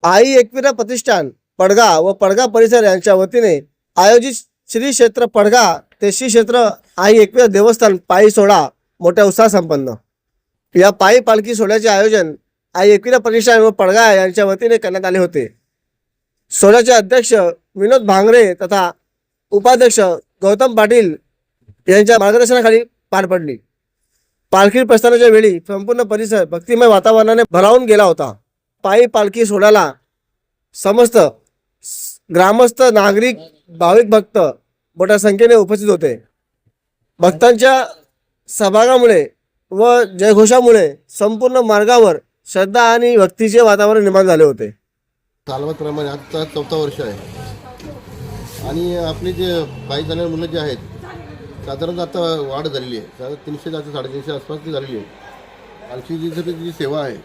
आई एकविरा प्रतिष्ठान पडगा व पडगा परिसर यांच्या वतीने आयोजित श्री क्षेत्र पडगा ते श्री क्षेत्र आई एकविरा देवस्थान पायी सोहळा मोठ्या उत्साहात संपन्न। या पायी पालखी सोहळ्याचे आयोजन आई एकविरा प्रतिष्ठान व पडगा यांच्या वतीने करण्यात आले होते। सोहळ्याचे अध्यक्ष विनोद भांगरे तथा उपाध्यक्ष गौतम पाटील यांच्या मार्गदर्शनाखाली पार पडली। पालखी प्रस्थानाच्या वेळी संपूर्ण परिसर भक्तिमय वातावरणाने भरावून गेला होता। पायी पालखी सोहळ्याला समस्त ग्रामस्थ, नागरिक, भाविक भक्त मोठ्या संख्येने उपस्थित होते। भक्तांच्या सहभागामुळे व जयघोषामुळे संपूर्ण मार्गावर श्रद्धा आणि भक्तीचे वातावरण निर्माण झाले होते। कालवतप्रमाणे आजचा 4था वर्ष आहे आणि आपली जे पायी चालणारी मुलं जे आहेत साधारणतः आता वाढ झालेली आहे। साधारण 300 आता 350 आसपास ती झालेली आहे। आणखी जी सेवा आहे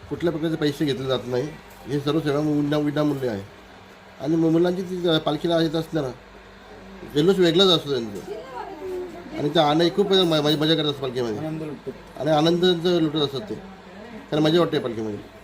कुठल्या प्रकारचे पैसे घेतले जात नाही, हे सर्व सेवा विनामूल्य आहे। आणि मुलांची ती पालखीला येत असताना जल्लोष वेगळाच असतो त्यांचं आणि त्या आनंद खूप मजा करत असतात पालखीमध्ये आणि आनंद लुटत असतात ते, कारण मजा वाटते पालखीमध्ये।